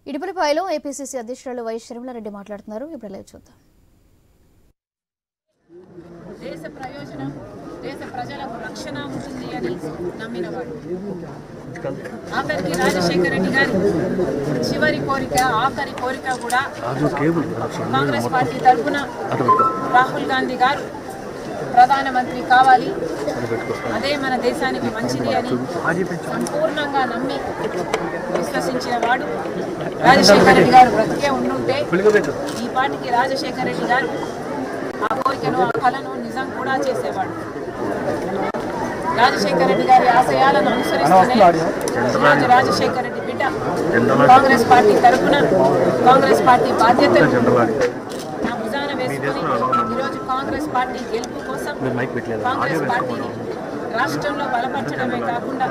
ఇడుపులపాయలో APCC అధ్యక్షురాలు why Sharmila Reddy మాట్లాడుతున్నారు. ఇప్పుడు లైవ్ చూద్దాం. దేశ ప్రయోజనం దేశ ప్రజలకు రక్షణ ఉంటుంది అని నమ్మినవాడు. ఆఖరికి రాజశేఖర రెడ్డి గారి చివరి కోరిక ఆఖరి కోరిక కూడా కాంగ్రెస్ పార్టీ తరఫున రాహుల్ గాంధీ గారు ప్రధానమంత్రి కావాలి, అదే మన దేశానికి మంచిది అని సంపూర్ణంగా నమ్మి విశ్వసించిన వాడు రాజశేఖర రెడ్డి గారు. బ్రతికే ఉండుంటే ఈ పార్టీకి రాజశేఖర రెడ్డి గారు ఆ కోరికను ఆ కళను నిజం కూడా చేసేవాడు. రాజశేఖర రెడ్డి గారి ఆశయాలను అనుసరిస్తూనే ఈరోజు రాజశేఖర రెడ్డి బిడ్డ కాంగ్రెస్ పార్టీ తరఫున కాంగ్రెస్ పార్టీ బాధ్యతలు నా భుజాన వేసుకుని ఈరోజు కాంగ్రెస్ పార్టీ గెలుపు కోసం కాంగ్రెస్ పార్టీని రాష్ట్రంలో బలపరచడమే కాకుండా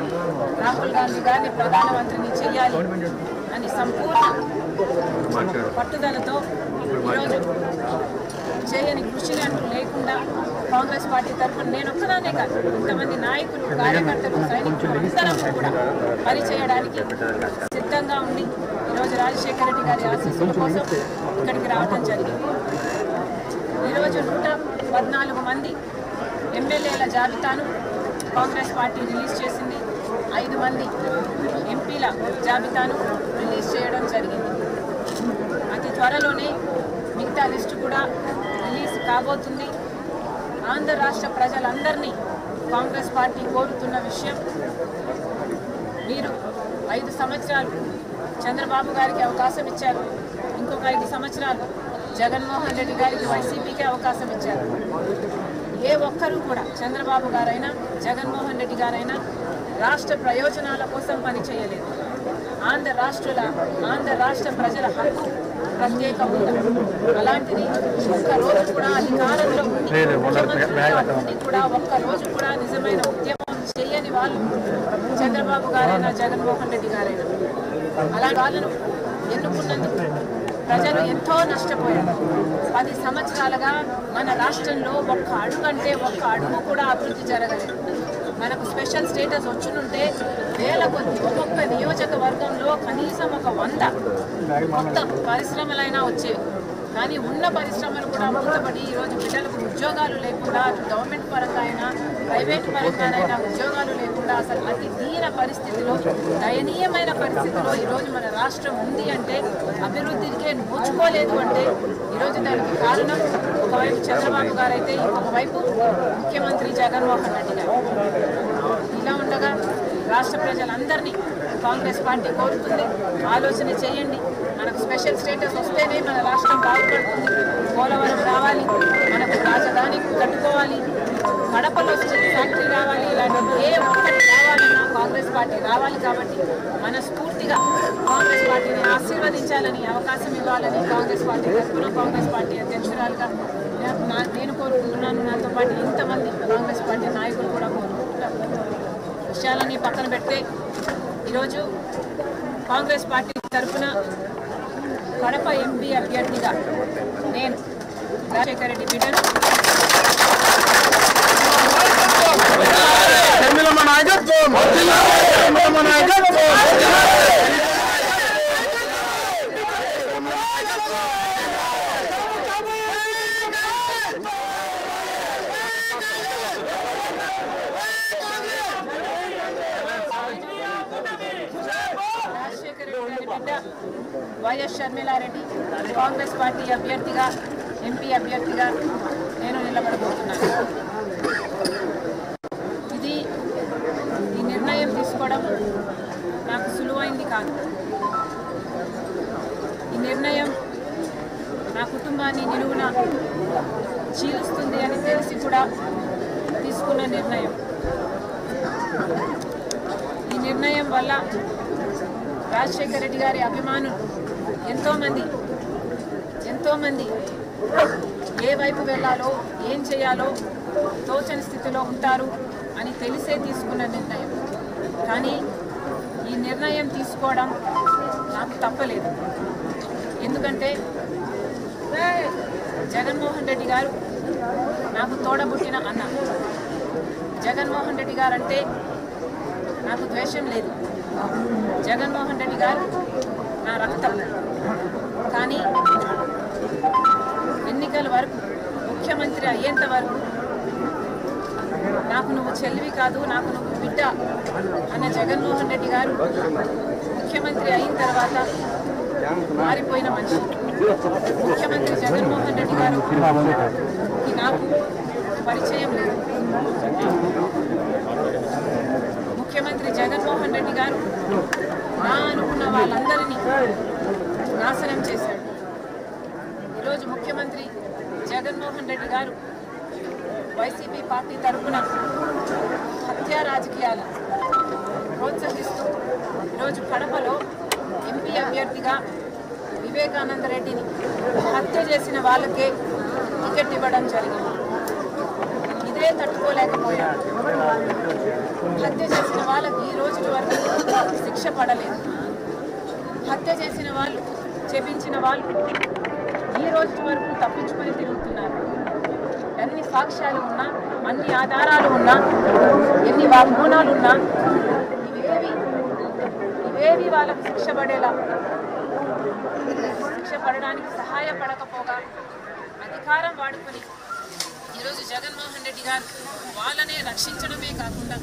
రాహుల్ గాంధీ గారిని ప్రధానమంత్రిని చేయాలి అని సంపూర్ణ పట్టుదలతో ఈరోజు చేయని కృషిని అంటూ లేకుండా కాంగ్రెస్ పార్టీ తరఫున నేను ఒక్కదానే కాదు, ఇంతమంది నాయకులు కార్యకర్తలు సైనికులు అందరం కూడా పనిచేయడానికి సిద్ధంగా ఉండి ఈరోజు రాజశేఖర రెడ్డి గారి ఆశీస్సుల కోసం ఇక్కడికి రావడం జరిగింది. ఈరోజు 114 మంది ఎమ్మెల్యేల జాబితాను కాంగ్రెస్ పార్టీ రిలీజ్ చేసింది. 5 మంది ఎంపీల జాబితాను రిలీజ్ చేయడం జరిగింది. అతి త్వరలోనే మిగతా లిస్టు కూడా రిలీజ్ కాబోతుంది. ఆంధ్ర రాష్ట్ర ప్రజలందరినీ కాంగ్రెస్ పార్టీ కోరుతున్న విషయం, మీరు 5 సంవత్సరాలు చంద్రబాబు గారికి అవకాశం ఇచ్చారు, ఇంకొక 5 సంవత్సరాలు జగన్మోహన్ రెడ్డి గారికి వైసీపీకి అవకాశం ఇచ్చారు. ఏ ఒక్కరూ కూడా చంద్రబాబు గారైనా జగన్మోహన్ రెడ్డి గారైనా రాష్ట్ర ప్రయోజనాల కోసం పనిచేయలేదు. ఆంధ్ర రాష్ట్ర ప్రజల హక్కు ప్రత్యేక ఉంది. అలాంటిది ఒక్కరోజు కూడా అధికారంలో ఉండి కూడా ఒక్కరోజు కూడా నిజమైన ఉద్యమం చేయని వాళ్ళు చంద్రబాబు గారైనా జగన్మోహన్ రెడ్డి గారైనా. అలాంటి వాళ్ళను ఎన్నుకున్నందుకు ప్రజలు ఎంతో నష్టపోయారు. 10 సంవత్సరాలుగా మన రాష్ట్రంలో ఒక్క అడుగు కూడా అభివృద్ధి జరగలేదు. మనకు స్పెషల్ స్టేటస్ వచ్చునుంటే వేల కొద్ది ఒక్కొక్క నియోజకవర్గంలో కనీసం ఒక 100 కొత్త పరిశ్రమలైనా వచ్చేవి. కానీ ఉన్న పరిశ్రమలు కూడా మూతపడి ఈరోజు బిడ్డలకు ఉద్యోగాలు లేకుండా గవర్నమెంట్ పరంగా అయినా ప్రైవేట్ పరంగానైనా ఉద్యోగాలు లేకుండా అసలు అతి దీన పరిస్థితిలో దయనీయమైన పరిస్థితిలో ఈరోజు మన రాష్ట్రం ఉంది అంటే అభివృద్ధికే నోచుకోలేదు అంటే ఈరోజు దానికి కారణం ఒకవైపు చంద్రబాబు గారు అయితే ఇంకొక వైపు ముఖ్యమంత్రి జగన్మోహన్ రెడ్డి గారు. ఇలా ఉండగా రాష్ట్ర ప్రజలందరినీ కాంగ్రెస్ పార్టీ కోరుతుంది, ఆలోచన చేయండి. మనకు స్పెషల్ స్టేటస్ వస్తేనే మన రాష్ట్రం బాగుపడుతుంది. పోలవరం రావాలి, మనకు రాజధాని కట్టుకోవాలి, కడపలో స్టీల్ ఫ్యాక్టరీ రావాలి, ఇలాంటి ఏ ఒక్కటి రావాలన్నా కాంగ్రెస్ పార్టీ రావాలి. కాబట్టి మనస్ఫూర్తిగా కాంగ్రెస్ పార్టీని ఆశీర్వదించాలని, అవకాశం ఇవ్వాలని కాంగ్రెస్ పార్టీ తరఫున కాంగ్రెస్ పార్టీ అధ్యక్షురాలుగా నేను కోరుకుంటున్నాను. నాతో పాటు ఇంతమంది కాంగ్రెస్ పార్టీ నాయకులు కూడా కోరుకుంటున్నారు. విషయాలన్నీ పక్కన పెడితే ఈరోజు కాంగ్రెస్ పార్టీ తరఫున కడప ఎంపీ అభ్యర్థిగా నేను రాజశేఖర రెడ్డి బిడ్డను వైఎస్ షర్మిలారెడ్డి కాంగ్రెస్ పార్టీ అభ్యర్థిగా ఎంపీ అభ్యర్థిగా నేను నిలబడబోతున్నాను. ఈ నిర్ణయం తీసుకోవడం నాకు సులువైంది కాదు. ఈ నిర్ణయం నా కుటుంబాన్ని నిలువున చీలుస్తుంది అని తెలిసి కూడా తీసుకున్న నిర్ణయం. ఈ నిర్ణయం వల్ల రాజశేఖర రెడ్డి గారి అభిమానులు ఎంతోమంది ఏ వైపు వెళ్ళాలో ఏం చేయాలో తోచని స్థితిలో ఉంటారు అని తెలిసే తీసుకున్న నిర్ణయం. కానీ ఈ నిర్ణయం తీసుకోవడం నాకు తప్పలేదు. ఎందుకంటే జగన్మోహన్ రెడ్డి గారు నాకు తోడబుట్టిన అన్న. జగన్మోహన్ రెడ్డి గారు అంటే నాకు ద్వేషం లేదు. జగన్మోహన్ రెడ్డి గారు నా రక్త తప్పు. కానీ ఎన్నికల వరకు ముఖ్యమంత్రి అయ్యేంత వరకు నాకు నువ్వు చెల్లివి కాదు, నాకు నువ్వు బిడ్డ అన్న జగన్మోహన్ రెడ్డి గారు ముఖ్యమంత్రి అయిన తర్వాత మారిపోయిన మనిషి. ముఖ్యమంత్రి జగన్మోహన్ రెడ్డి గారు నాకు పరిచయం లేదు. ముఖ్యమంత్రి జగన్మోహన్ రెడ్డి గారు నా అనుకున్న వాళ్ళందరినీ నాశనం చేశాడు. ఈరోజు ముఖ్యమంత్రి జగన్మోహన్ రెడ్డి గారు వైసీపీ పార్టీ తరఫున హత్యా రాజకీయాలు ప్రోత్సహిస్తూ ఈరోజు కడపలో ఎంపీ అభ్యర్థిగా వివేకానంద రెడ్డిని హత్య చేసిన వాళ్ళకే టికెట్ ఇవ్వడం జరిగింది. ఇదే తట్టుకోలేకపోయాడు. హత్య చేసిన వాళ్ళకి ఈ రోజు వరకు శిక్ష పడలేదు. హత్య చేసిన వాళ్ళు, చెప్పించిన వాళ్ళు ఈ రోజు వరకు తప్పించుకొని తిరుగుతున్నారు. ఎన్ని సాక్ష్యాలు ఉన్నా, అన్ని ఆధారాలు ఉన్నా, ఎన్ని వాగ్మూనాలు ఉన్నా ఇవేవి వాళ్ళకు శిక్ష పడడానికి సహాయపడకపోగా అధికారం వాడుకొని ఈరోజు జగన్మోహన్ రెడ్డి గారు వాళ్ళనే రక్షించడమే కాకుండా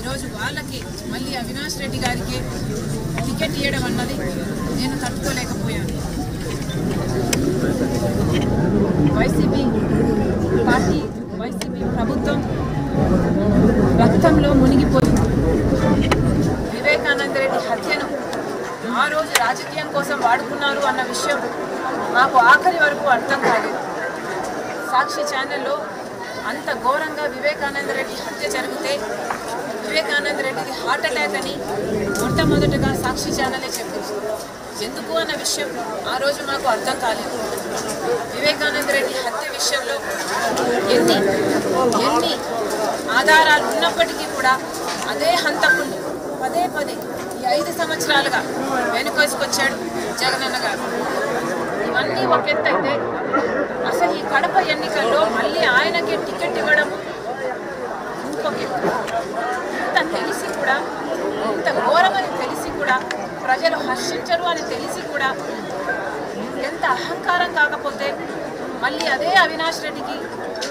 ఈరోజు వాళ్ళకి మళ్ళీ అవినాష్ రెడ్డి గారికి టికెట్ ఇవ్వడం అన్నది నేను తట్టుకోలేకపోయాను. వైసీపీ పార్టీ, వైసీపీ ప్రభుత్వం రక్తంలో మునిగిపోయింది. వివేకానంద రెడ్డి హత్యను ఆ రోజు రాజకీయం కోసం వాడుకున్నారు అన్న విషయం నాకు ఆఖరి వరకు అర్థం కాలేదు. సాక్షి ఛానల్లో అంత ఘోరంగా వివేకానంద రెడ్డి హత్య జరిగితే వివేకానంద రెడ్డిది హార్ట్ అటాక్ అని మొట్టమొదటగా సాక్షి ఛానలే చెప్పింది. ఎందుకు అన్న విషయం ఆ రోజు మాకు అర్థం కాలేదు. వివేకానంద రెడ్డి హత్య విషయంలో ఎన్ని ఆధారాలు ఉన్నప్పటికీ కూడా అదే హంతకులు పదే ఈ 5 సంవత్సరాలుగా వెనుకొసుకొచ్చాడు జగనన్న గారు. ఇవన్నీ ఒక ఎత్తైతే అసలు ఈ కడప ఎన్నికల్లో మళ్ళీ ఆయనకే టికెట్ ఇవ్వడం ఇంకొక ఎత్తు. ఇంత తెలిసి కూడా, ఇంత ఘోరమని తెలిసి కూడా, ప్రజలు హర్షించరు అని తెలిసి కూడా ఎంత అహంకారం కాకపోతే మళ్ళీ అదే అవినాష్ రెడ్డికి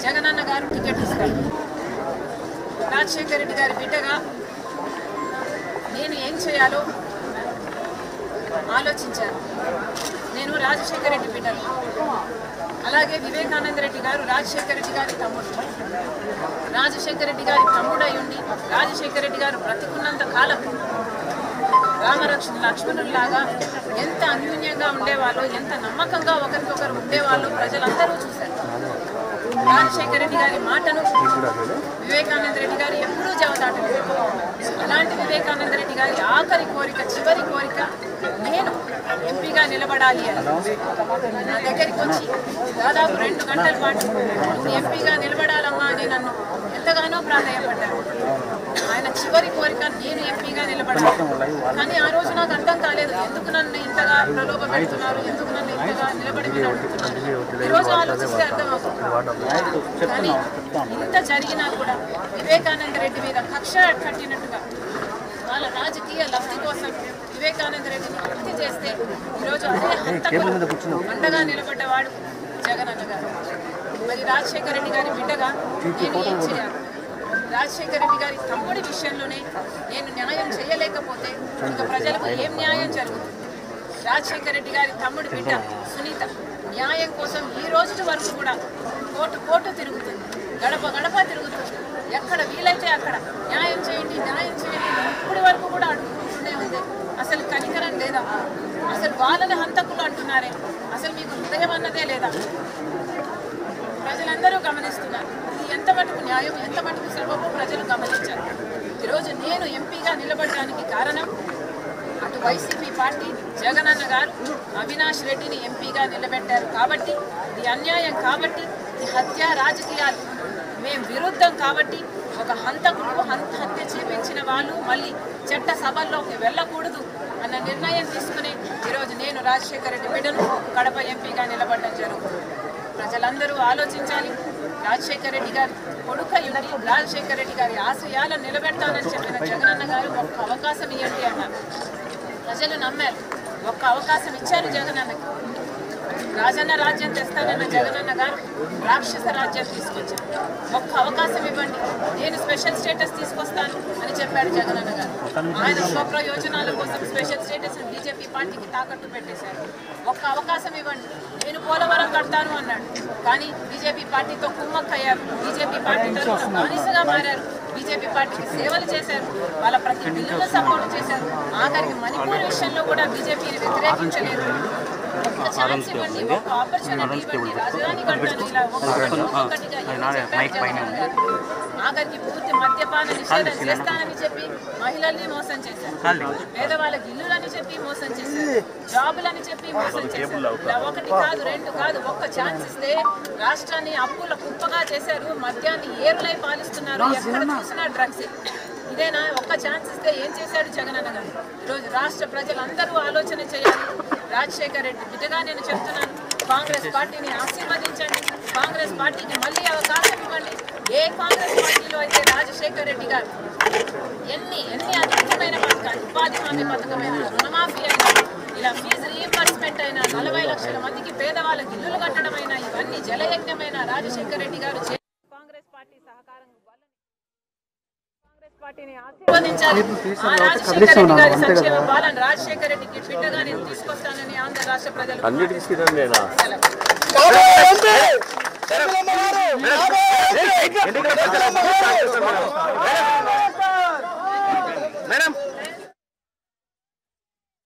జగనన్న గారు టికెట్ ఇస్తారు. రాజశేఖర రెడ్డి గారి బిడ్డగా నేను ఏం చేయాలో ఆలోచించాను. నేను రాజశేఖర రెడ్డి బిడ్డను, అలాగే వివేకానంద రెడ్డి గారు రాజశేఖర రెడ్డి గారి తమ్ముడు. రాజశేఖర రెడ్డి గారి తమ్ముడై ఉండి రాజశేఖర రెడ్డి గారు బ్రతికున్నంత కాలం లక్ష్మణుల్లాగా ఎంత అన్యూన్యంగా ఉండేవాళ్ళు, ఎంత నమ్మకంగా ఒకరికొకరు ఉండేవాళ్ళు ప్రజలందరూ చూశారు. రాజశేఖర రెడ్డి గారి మాటను వివేకానంద రెడ్డి గారు ఎప్పుడూ జవదాటలేదు. అలాంటి వివేకానంద రెడ్డి గారి ఆఖరి కోరిక, చివరి కోరిక నేను ఎంపీగా నిలబడాలి అని నా దగ్గరికి వచ్చి దాదాపు 2 గంటల పాటు ఎంపీగా నిలబడాలమ్మా అని నన్ను ఎంతగానో ప్రాధాన్యపడ్డారు. ఆయన చివరి కోరిక నేను ఎంపీగా నిలబడాలి. కానీ ఆ రోజు నాకు అర్థం కాలేదు, ఎందుకు నన్ను ఇంతగా ప్రలోభ పెడుతున్నారు, ఎందుకు నన్ను ఇంతగా నిలబడి అడుగుతున్నారు. ఈరోజు ఆలోచిస్తే అర్థమవుతుంది. కానీ ఇంత జరిగినా కూడా వివేకానంద రెడ్డి మీద కక్ష కట్టినట్టుగా వాళ్ళ రాజకీయ లబ్ధి కోసం వివేకానంద రెడ్డిని హత్య చేస్తే ఈరోజు అదే హంతకులు అండగా నిలబడ్డవాడు జగనన్న గారు. మరి రాజశేఖర రెడ్డి గారి బిడ్డగా నేను ఏం చేయాలి? రాజశేఖర రెడ్డి గారి తమ్ముడి విషయంలోనే నేను న్యాయం చేయలేకపోతే ఇక ప్రజలకు ఏం న్యాయం జరుగుతుంది? రాజశేఖర రెడ్డి గారి తమ్ముడి బిడ్డ సునీత న్యాయం కోసం ఈ రోజు వరకు కూడా కోర్టు తిరుగుతుంది, గడప తిరుగుతుంది. ఎక్కడ వీలైతే అక్కడ న్యాయం చేయండి, న్యాయం చేయండి ఇప్పటి వరకు కూడా అడుగుతూనే ఉంది. అసలు కనికరం లేదా? అసలు వాళ్ళని హంతకులు అంటున్నారే, అసలు మీకు హృదయం అన్నదే లేదా? ప్రజలందరూ గమనిస్తున్నారు. ఇది ఎంత మటుకు న్యాయం, ఎంత మటుకు సబబు ప్రజలు గమనించారు. ఈరోజు నేను ఎంపీగా నిలబడడానికి కారణం అటు వైసీపీ పార్టీ, జగనన్న గారు అవినాష్ రెడ్డిని ఎంపీగా నిలబెట్టారు కాబట్టి, ఇది అన్యాయం కాబట్టి, ఈ హత్య రాజకీయాలు మేము విరుద్ధం కాబట్టి, ఒక హంతకుడు హత్య చేపించిన వాళ్ళు మళ్ళీ చట్ట సభల్లోకి వెళ్ళకూడదు అన్న నిర్ణయం తీసుకుని ఈరోజు నేను రాజశేఖర రెడ్డి బిడ్డను కడప ఎంపీగా నిలబడడం జరుగుతుంది. ప్రజలందరూ ఆలోచించాలి. రాజశేఖర రెడ్డి గారి కొడుకయ్యుండి రాజశేఖర రెడ్డి గారి ఆశయాలను నిలబెడతానని చెప్పిన జగనన్న గారు ఒక్క అవకాశం ఇవ్వండి అన్నారు. ప్రజలు నమ్మారు. ఒక్క అవకాశం ఇచ్చారు జగనన్నకి. రాజన్న రాజ్యం తెస్తానన్న జగనన్న గారు రాక్షస రాజ్యం తీసుకొచ్చారు. ఒక్క అవకాశం ఇవ్వండి, నేను స్పెషల్ స్టేటస్ తీసుకొస్తాను అని చెప్పాడు జగనన్న గారు. ఆయన స్వప్రయోజనాల కోసం స్పెషల్ స్టేటస్ బీజేపీ పార్టీకి తాకట్టు పెట్టేశారు. ఒక్క అవకాశం ఇవ్వండి, నేను పోలవరం కడతాను అన్నాడు. కానీ బీజేపీ పార్టీతో కుమ్మక్కయ్యారు, బీజేపీ పార్టీ తరఫున బానిసగా మారారు, బీజేపీ పార్టీకి సేవలు చేశారు, వాళ్ళ ప్రతి బిల్లును సపోర్ట్ చేశారు. ఆఖరికి మణిపూర్ విషయంలో కూడా బీజేపీని వ్యతిరేకించలేదు. ఒక్క ఛాన్స్ ఇవ్వండి, ఒక్క ఆపర్చునిటీ ఇవ్వండి, రాజధాని కడతాను ఇలా ఒక్కటిగా ఆఖరికి పూర్తి మద్యపాన నిషేధం చేస్తానని చెప్పి మహిళల్ని మోసం చేశారు, పేదవాళ్ళకి ఇల్లులని చెప్పి మోసం చేశారు, జాబులని చెప్పి మోసం చేశారు. ఇలా ఒకటి కాదు, రెండు కాదు, ఒక్క ఛాన్స్ ఇస్తే రాష్ట్రాన్ని అప్పుల కుప్పగా చేశారు, మద్యాన్ని ఏరులై పాలిస్తున్నారు, ఎక్కడ చూసినా డ్రగ్స్. ఇదేనా? ఒక్క ఛాన్స్ ఇస్తే ఏం చేశాడు జగనన్న గారు? ఈరోజు రాష్ట్ర ప్రజలందరూ ఆలోచన చేయాలి. రాజశేఖర్ రెడ్డి బిడ్డగా నేను చెప్తున్నాను, కాంగ్రెస్ పార్టీని ఆశీర్వదించండి, కాంగ్రెస్ పార్టీకి మళ్ళీ అవకాశం ఇవ్వండి. ఏ కాంగ్రెస్ పార్టీలో అయితే రాజశేఖర్ రెడ్డి గారు ఎన్ని అద్భుతమైన పథకాలు, ఉపాధి హామీ పథకమైన, రుణమాఫీ అయినా, ఇలా ఫీజు రీఎంబర్స్మెంట్ అయినా, 40 లక్షల మందికి పేదవాళ్ళకి ఇల్లులు కట్టడం అయినా, ఇవన్నీ జలయజ్ఞమైన రాజశేఖర్ రెడ్డి గారు కాంగ్రెస్ పార్టీ సహకారం పార్టీని ఆశీర్వదించాలి. ఆ రాజశేఖర రెడ్డి గారి సంక్షేమ పాలన రాజశేఖర రెడ్డికి బిడ్డగా నేను తీసుకొస్తానని ఆంధ్ర రాష్ట్ర ప్రజలు మేడం